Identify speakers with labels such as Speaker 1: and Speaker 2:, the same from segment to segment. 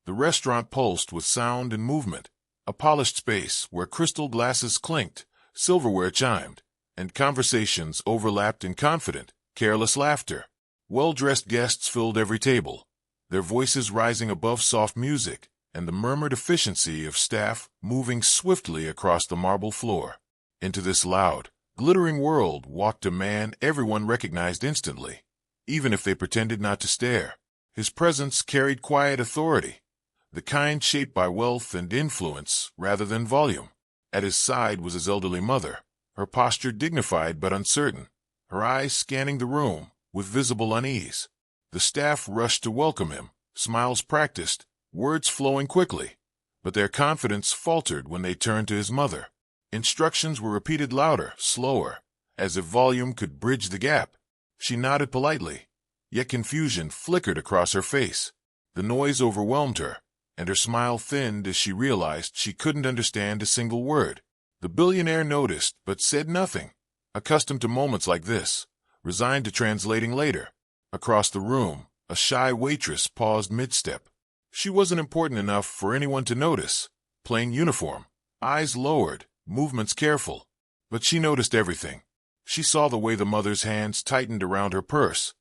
Speaker 1: The restaurant pulsed with sound and movement, a polished space where crystal glasses clinked, silverware chimed, and conversations overlapped in confident, careless laughter. Well-dressed guests filled every table, their voices rising above soft music and the murmured efficiency of staff moving swiftly across the marble floor. Into this loud, glittering world walked a man everyone recognized instantly, even if they pretended not to stare. His presence carried quiet authority, the kind shaped by wealth and influence rather than volume. At his side was his elderly mother, her posture dignified but uncertain, her eyes scanning the room with visible unease. The staff rushed to welcome him, smiles practiced, words flowing quickly, but their confidence faltered when they turned to his mother. Instructions were repeated louder, slower, as if volume could bridge the gap. She nodded politely, yet confusion flickered across her face. The noise overwhelmed her, and her smile thinned as she realized she couldn't understand a single word. The billionaire noticed but said nothing, accustomed to moments like this, resigned to translating later. Across the room, a shy waitress paused mid-step. She wasn't important enough for anyone to notice. Plain uniform, eyes lowered, movements careful. But she noticed everything. She saw the way the mother's hands tightened around her purse,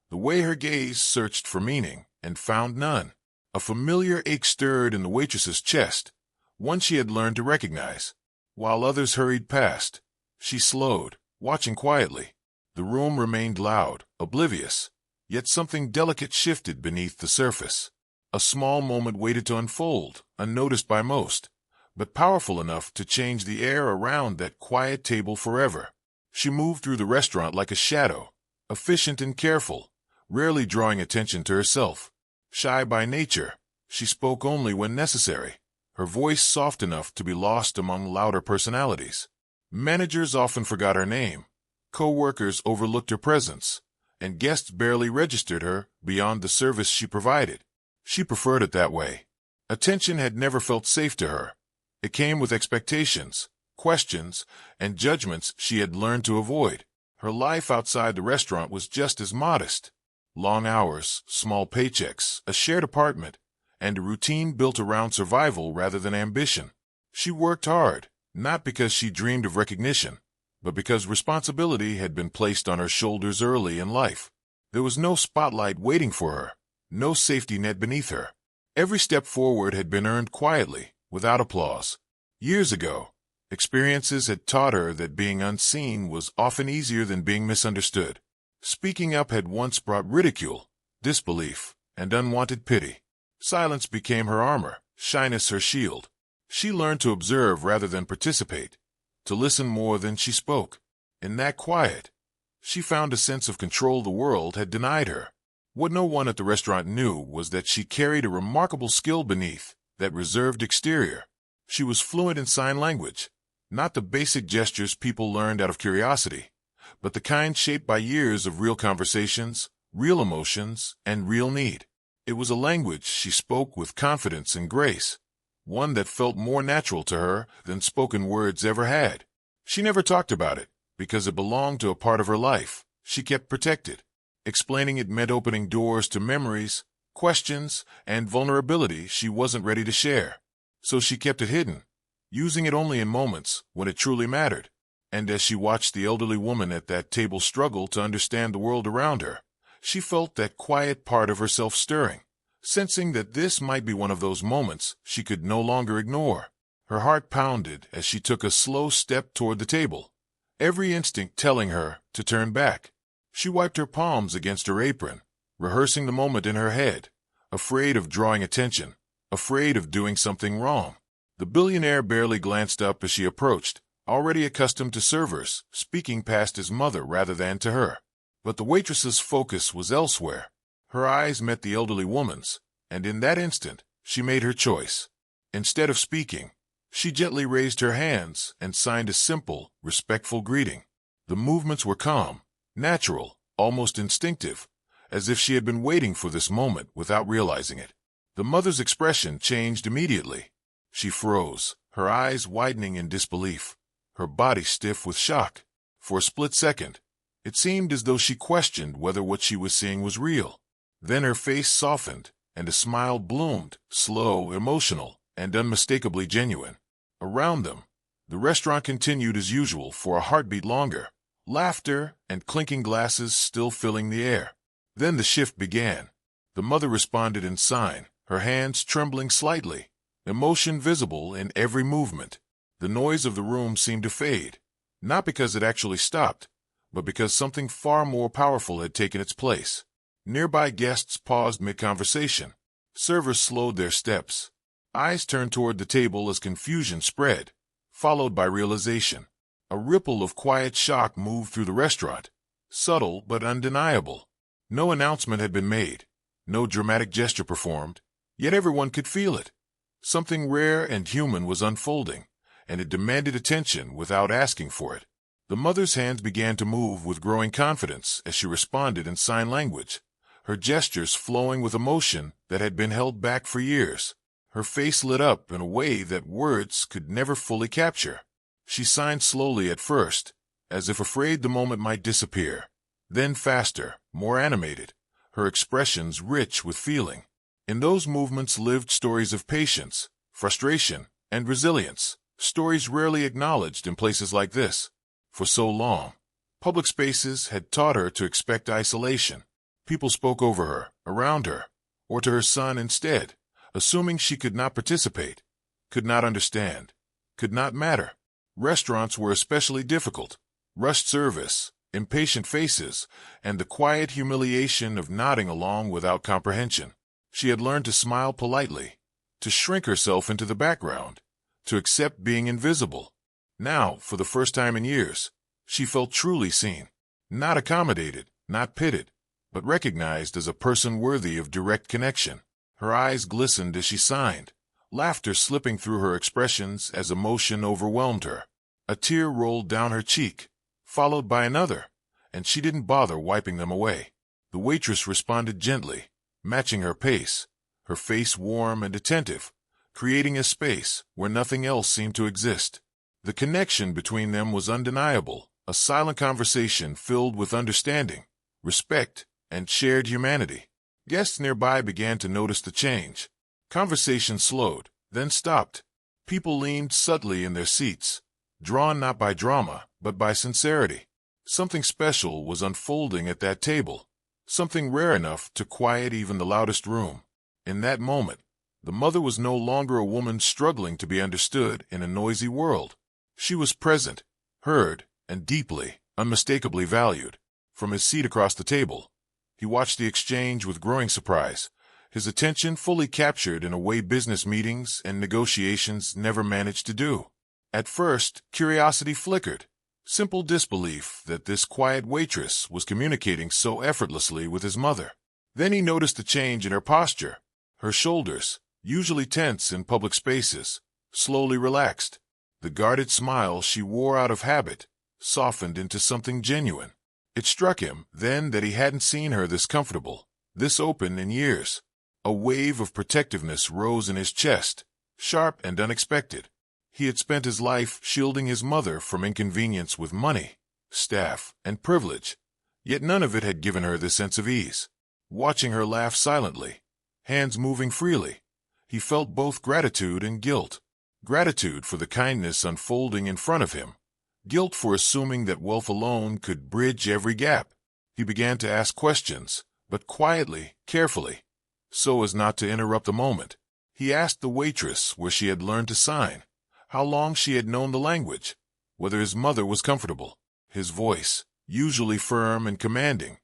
Speaker 1: the way her gaze searched for meaning and found none. A familiar ache stirred in the waitress's chest, one she had learned to recognize. While others hurried past, she slowed, watching quietly. The room remained loud, oblivious, yet something delicate shifted beneath the surface. A small moment waited to unfold, unnoticed by most, but powerful enough to change the air around that quiet table forever. She moved through the restaurant like a shadow, efficient and careful, rarely drawing attention to herself. Shy by nature, she spoke only when necessary, her voice soft enough to be lost among louder personalities. Managers often forgot her name, co-workers overlooked her presence, and guests barely registered her beyond the service she provided. She preferred it that way. Attention had never felt safe to her. It came with expectations, questions, and judgments she had learned to avoid. Her life outside the restaurant was just as modest. Long hours, small paychecks, a shared apartment, and a routine built around survival rather than ambition. She worked hard, not because she dreamed of recognition, but because responsibility had been placed on her shoulders early in life. There was no spotlight waiting for her, no safety net beneath her. Every step forward had been earned quietly, without applause. Years ago, experiences had taught her that being unseen was often easier than being misunderstood. Speaking up had once brought ridicule, disbelief, and unwanted pity. Silence became her armor, shyness her shield. She learned to observe rather than participate, to listen more than she spoke. In that quiet, she found a sense of control the world had denied her. What no one at the restaurant knew was that she carried a remarkable skill beneath that reserved exterior. She was fluent in sign language, not the basic gestures people learned out of curiosity, but the kind shaped by years of real conversations, real emotions, and real need. It was a language she spoke with confidence and grace, one that felt more natural to her than spoken words ever had. She never talked about it, because it belonged to a part of her life she kept protected. Explaining it meant opening doors to memories, questions, and vulnerability she wasn't ready to share. So she kept it hidden, using it only in moments when it truly mattered. And as she watched the elderly woman at that table struggle to understand the world around her, she felt that quiet part of herself stirring, sensing that this might be one of those moments she could no longer ignore. Her heart pounded as she took a slow step toward the table, every instinct telling her to turn back. She wiped her palms against her apron, rehearsing the moment in her head, afraid of drawing attention, afraid of doing something wrong. The billionaire barely glanced up as she approached, already accustomed to servers speaking past his mother rather than to her. But the waitress's focus was elsewhere. Her eyes met the elderly woman's, and in that instant, she made her choice. Instead of speaking, she gently raised her hands and signed a simple, respectful greeting. The movements were calm, natural, almost instinctive, as if she had been waiting for this moment without realizing it. The mother's expression changed immediately. She froze, her eyes widening in disbelief, her body stiff with shock. For a split second, it seemed as though she questioned whether what she was seeing was real. Then her face softened, and a smile bloomed, slow, emotional, and unmistakably genuine. Around them, the restaurant continued as usual for a heartbeat longer, laughter and clinking glasses still filling the air. Then the shift began. The mother responded in sign, her hands trembling slightly, emotion visible in every movement. The noise of the room seemed to fade, not because it actually stopped, but because something far more powerful had taken its place. Nearby guests paused mid-conversation. Servers slowed their steps. Eyes turned toward the table as confusion spread, followed by realization. A ripple of quiet shock moved through the restaurant, subtle but undeniable. No announcement had been made, no dramatic gesture performed, yet everyone could feel it. Something rare and human was unfolding, and it demanded attention without asking for it. The mother's hands began to move with growing confidence as she responded in sign language, her gestures flowing with emotion that had been held back for years. Her face lit up in a way that words could never fully capture. She signed slowly at first, as if afraid the moment might disappear. Then faster, more animated, her expressions rich with feeling. In those movements lived stories of patience, frustration, and resilience, stories rarely acknowledged in places like this. For so long, public spaces had taught her to expect isolation. People spoke over her, around her, or to her son instead, assuming she could not participate, could not understand, could not matter. Restaurants were especially difficult. Rushed service, impatient faces, and the quiet humiliation of nodding along without comprehension. She had learned to smile politely, to shrink herself into the background, to accept being invisible. Now, for the first time in years, she felt truly seen, not accommodated, not pitted, but recognized as a person worthy of direct connection. Her eyes glistened as she signed, laughter slipping through her expressions as emotion overwhelmed her. A tear rolled down her cheek, followed by another, and she didn't bother wiping them away. The waitress responded gently, matching her pace, her face warm and attentive, creating a space where nothing else seemed to exist. The connection between them was undeniable, a silent conversation filled with understanding, respect, and shared humanity. Guests nearby began to notice the change. Conversation slowed, then stopped. People leaned subtly in their seats, drawn not by drama, but by sincerity. Something special was unfolding at that table, something rare enough to quiet even the loudest room. In that moment, the mother was no longer a woman struggling to be understood in a noisy world. She was present, heard, and deeply, unmistakably valued. From his seat across the table, he watched the exchange with growing surprise, his attention fully captured in a way business meetings and negotiations never managed to do. At first, curiosity flickered, simple disbelief that this quiet waitress was communicating so effortlessly with his mother. Then he noticed a change in her posture. Her shoulders, usually tense in public spaces, slowly relaxed. The guarded smile she wore out of habit softened into something genuine. It struck him then that he hadn't seen her this comfortable, this open in years. A wave of protectiveness rose in his chest, sharp and unexpected. He had spent his life shielding his mother from inconvenience with money, staff, and privilege, yet none of it had given her this sense of ease. Watching her laugh silently, hands moving freely, he felt both gratitude and guilt. Gratitude for the kindness unfolding in front of him, guilt for assuming that wealth alone could bridge every gap. He began to ask questions, but quietly, carefully, so as not to interrupt the moment. He asked the waitress where she had learned to sign, how long she had known the language, whether his mother was comfortable. His voice, usually firm and commanding,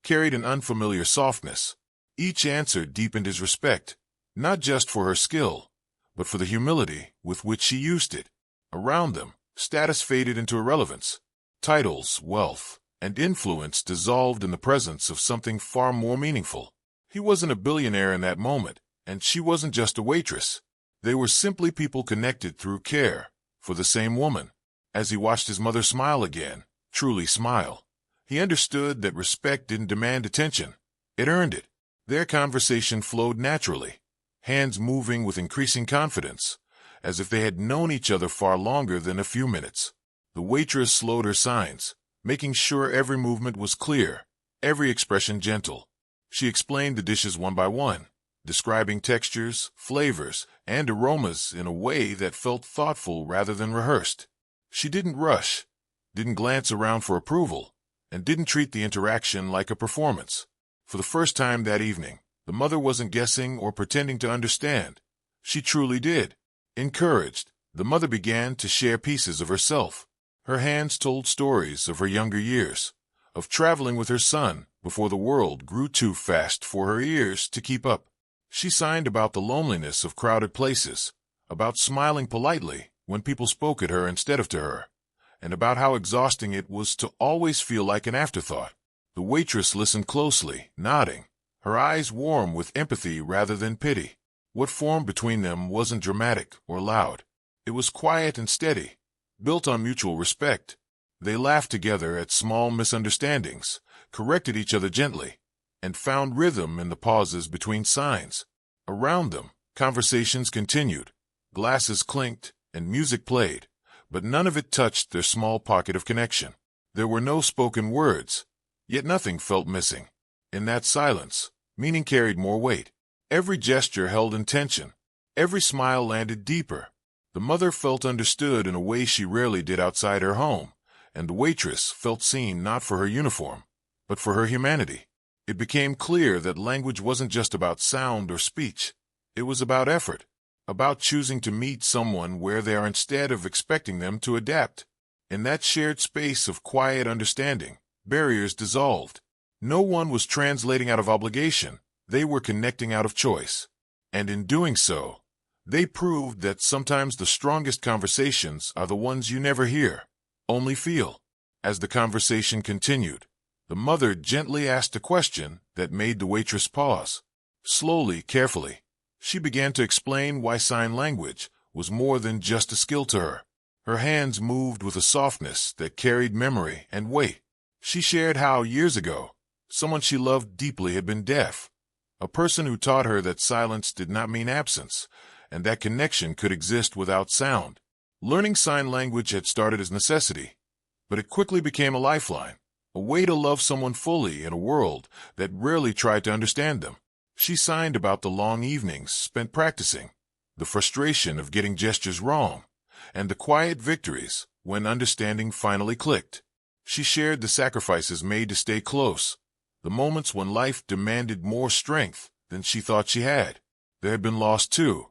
Speaker 1: carried an unfamiliar softness. Each answer deepened his respect, not just for her skill, but for the humility with which she used it. Around them, status faded into irrelevance. Titles, wealth, and influence dissolved in the presence of something far more meaningful. He wasn't a billionaire in that moment, and she wasn't just a waitress. They were simply people connected through care for the same woman. As he watched his mother smile again, truly smile, he understood that respect didn't demand attention. It earned it. Their conversation flowed naturally, hands moving with increasing confidence, as if they had known each other far longer than a few minutes. The waitress slowed her signs, making sure every movement was clear, every expression gentle. She explained the dishes one by one, describing textures, flavors, and aromas in a way that felt thoughtful rather than rehearsed. She didn't rush, didn't glance around for approval, and didn't treat the interaction like a performance. For the first time that evening, the mother wasn't guessing or pretending to understand. She truly did. Encouraged, the mother began to share pieces of herself. Her hands told stories of her younger years, of traveling with her son before the world grew too fast for her ears to keep up. She signed about the loneliness of crowded places, about smiling politely when people spoke at her instead of to her, and about how exhausting it was to always feel like an afterthought. The waitress listened closely, nodding, her eyes warm with empathy rather than pity. What formed between them wasn't dramatic or loud. It was quiet and steady, built on mutual respect. They laughed together at small misunderstandings, corrected each other gently, and found rhythm in the pauses between signs. Around them, conversations continued, glasses clinked, and music played, but none of it touched their small pocket of connection. There were no spoken words, yet nothing felt missing. In that silence, meaning carried more weight. Every gesture held intention. Every smile landed deeper. The mother felt understood in a way she rarely did outside her home, and the waitress felt seen not for her uniform, but for her humanity. It became clear that language wasn't just about sound or speech. It was about effort, about choosing to meet someone where they are instead of expecting them to adapt. In that shared space of quiet understanding, barriers dissolved. No one was translating out of obligation. They were connecting out of choice. And in doing so, they proved that sometimes the strongest conversations are the ones you never hear, only feel. As the conversation continued, the mother gently asked a question that made the waitress pause. Slowly, carefully, she began to explain why sign language was more than just a skill to her. Her hands moved with a softness that carried memory and weight. She shared how, years ago, someone she loved deeply had been deaf, a person who taught her that silence did not mean absence, and that connection could exist without sound. Learning sign language had started as necessity, but it quickly became a lifeline, a way to love someone fully in a world that rarely tried to understand them. She signed about the long evenings spent practicing, the frustration of getting gestures wrong, and the quiet victories when understanding finally clicked. She shared the sacrifices made to stay close, the moments when life demanded more strength than she thought she had. There had been loss too,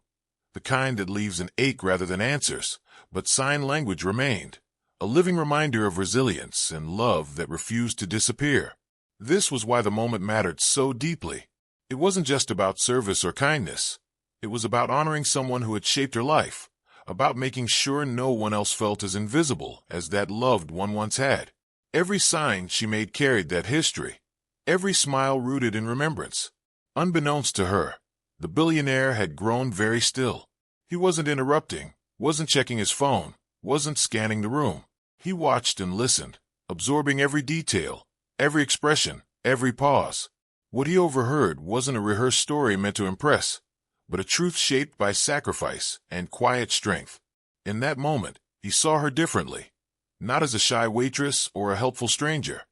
Speaker 1: the kind that leaves an ache rather than answers, but sign language remained, a living reminder of resilience and love that refused to disappear. This was why the moment mattered so deeply. It wasn't just about service or kindness. It was about honoring someone who had shaped her life, about making sure no one else felt as invisible as that loved one once had. Every sign she made carried that history, every smile rooted in remembrance. Unbeknownst to her, the billionaire had grown very still. He wasn't interrupting, wasn't checking his phone, wasn't scanning the room. He watched and listened, absorbing every detail, every expression, every pause. What he overheard wasn't a rehearsed story meant to impress, but a truth shaped by sacrifice and quiet strength. In that moment, he saw her differently, not as a shy waitress or a helpful stranger,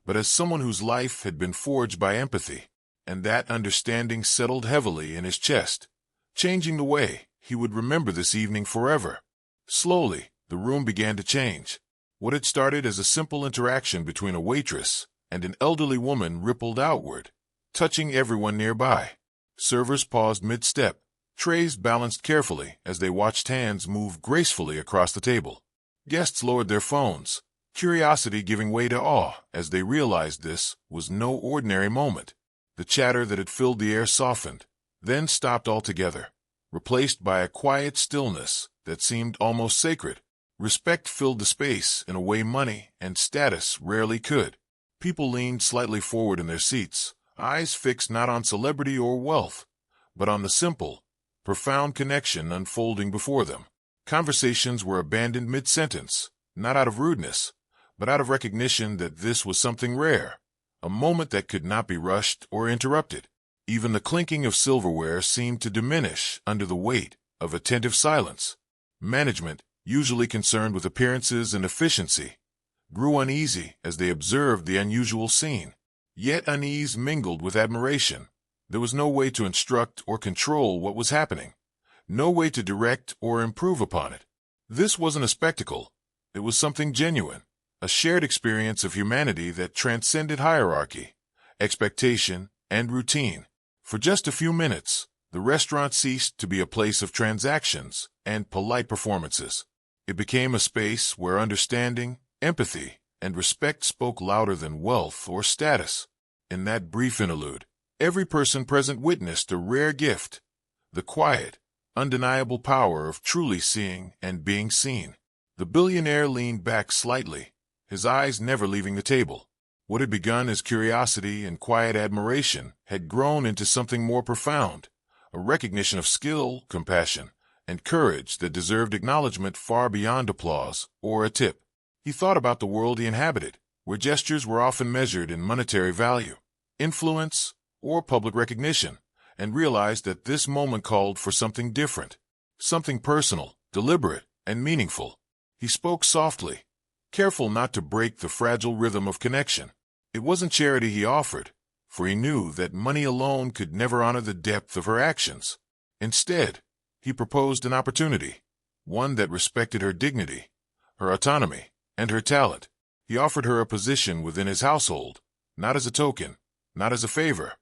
Speaker 1: but as someone whose life had been forged by empathy. And that understanding settled heavily in his chest, changing the way he would remember this evening forever. Slowly, the room began to change. What had started as a simple interaction between a waitress and an elderly woman rippled outward, touching everyone nearby. Servers paused mid-step, trays balanced carefully as they watched hands move gracefully across the table. Guests lowered their phones, curiosity giving way to awe as they realized this was no ordinary moment. The chatter that had filled the air softened, then stopped altogether, replaced by a quiet stillness that seemed almost sacred. Respect filled the space in a way money and status rarely could. People leaned slightly forward in their seats, eyes fixed not on celebrity or wealth, but on the simple, profound connection unfolding before them. Conversations were abandoned mid-sentence, not out of rudeness, but out of recognition that this was something rare, a moment that could not be rushed or interrupted. Even the clinking of silverware seemed to diminish under the weight of attentive silence. Management, usually concerned with appearances and efficiency, grew uneasy as they observed the unusual scene. Yet unease mingled with admiration. There was no way to instruct or control what was happening, no way to direct or improve upon it. This wasn't a spectacle. It was something genuine, a shared experience of humanity that transcended hierarchy, expectation, and routine. For just a few minutes, the restaurant ceased to be a place of transactions and polite performances. It became a space where understanding, empathy, and respect spoke louder than wealth or status. In that brief interlude, every person present witnessed a rare gift, the quiet, undeniable power of truly seeing and being seen. The billionaire leaned back slightly, his eyes never leaving the table. What had begun as curiosity and quiet admiration had grown into something more profound, a recognition of skill, compassion, and courage that deserved acknowledgement far beyond applause or a tip. He thought about the world he inhabited, where gestures were often measured in monetary value, influence, or public recognition, and realized that this moment called for something different, something personal, deliberate, and meaningful. He spoke softly, careful not to break the fragile rhythm of connection. It wasn't charity he offered, for he knew that money alone could never honor the depth of her actions. Instead, he proposed an opportunity, one that respected her dignity, her autonomy, and her talent. He offered her a position within his household, not as a token, not as a favor,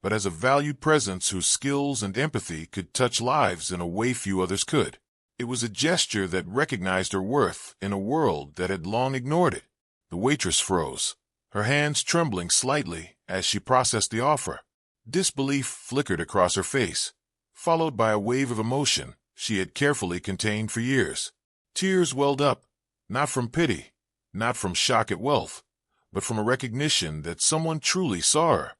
Speaker 1: but as a valued presence whose skills and empathy could touch lives in a way few others could. It was a gesture that recognized her worth in a world that had long ignored it. The waitress froze, her hands trembling slightly as she processed the offer. Disbelief flickered across her face, followed by a wave of emotion she had carefully contained for years. Tears welled up, not from pity, not from shock at wealth, but from a recognition that someone truly saw her.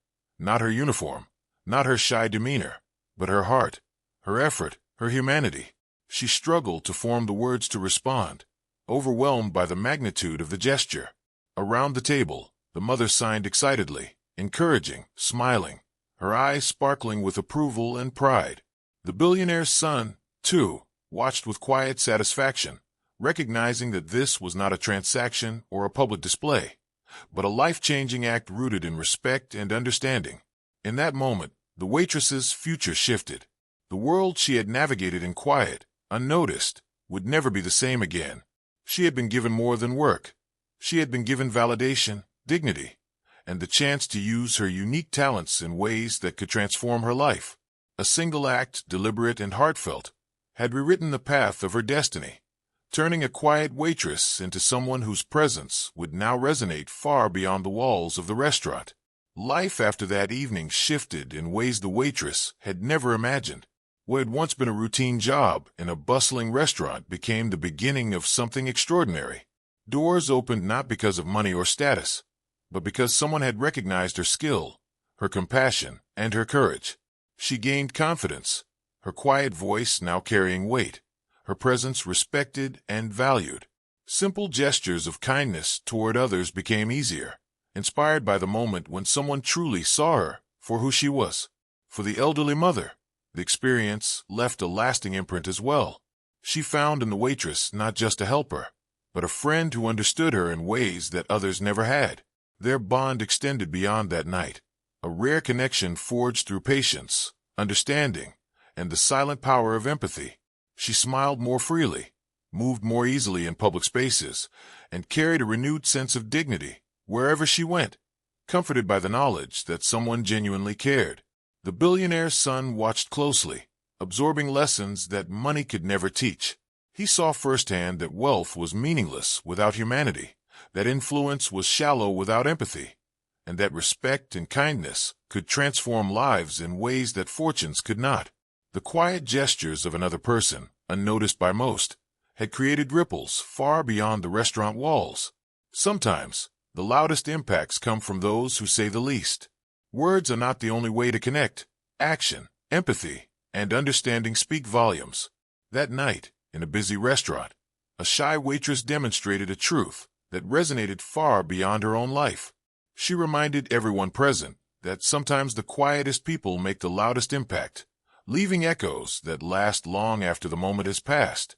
Speaker 1: Not her uniform, not her shy demeanor, but her heart, her effort, her humanity. She struggled to form the words to respond, overwhelmed by the magnitude of the gesture. Around the table, the mother signed excitedly, encouraging, smiling, her eyes sparkling with approval and pride. The billionaire's son, too, watched with quiet satisfaction, recognizing that this was not a transaction or a public display, but a life-changing act rooted in respect and understanding. In that moment, the waitress's future shifted. The world she had navigated in quiet, unnoticed, would never be the same again. She had been given more than work. She had been given validation, dignity, and the chance to use her unique talents in ways that could transform her life. A single act, deliberate and heartfelt, had rewritten the path of her destiny, turning a quiet waitress into someone whose presence would now resonate far beyond the walls of the restaurant. Life after that evening shifted in ways the waitress had never imagined. What had once been a routine job in a bustling restaurant became the beginning of something extraordinary. Doors opened not because of money or status, but because someone had recognized her skill, her compassion, and her courage. She gained confidence, her quiet voice now carrying weight, her presence respected and valued. Simple gestures of kindness toward others became easier, inspired by the moment when someone truly saw her for who she was. For the elderly mother, the experience left a lasting imprint as well. She found in the waitress not just a helper, but a friend who understood her in ways that others never had. Their bond extended beyond that night, a rare connection forged through patience, understanding, and the silent power of empathy. She smiled more freely, moved more easily in public spaces, and carried a renewed sense of dignity wherever she went, comforted by the knowledge that someone genuinely cared. The billionaire's son watched closely, absorbing lessons that money could never teach. He saw firsthand that wealth was meaningless without humanity, that influence was shallow without empathy, and that respect and kindness could transform lives in ways that fortunes could not. The quiet gestures of another person, unnoticed by most, had created ripples far beyond the restaurant walls. Sometimes, the loudest impacts come from those who say the least. Words are not the only way to connect. Action, empathy, and understanding speak volumes. That night, in a busy restaurant, a shy waitress demonstrated a truth that resonated far beyond her own life. She reminded everyone present that sometimes the quietest people make the loudest impact, leaving echoes that last long after the moment has passed.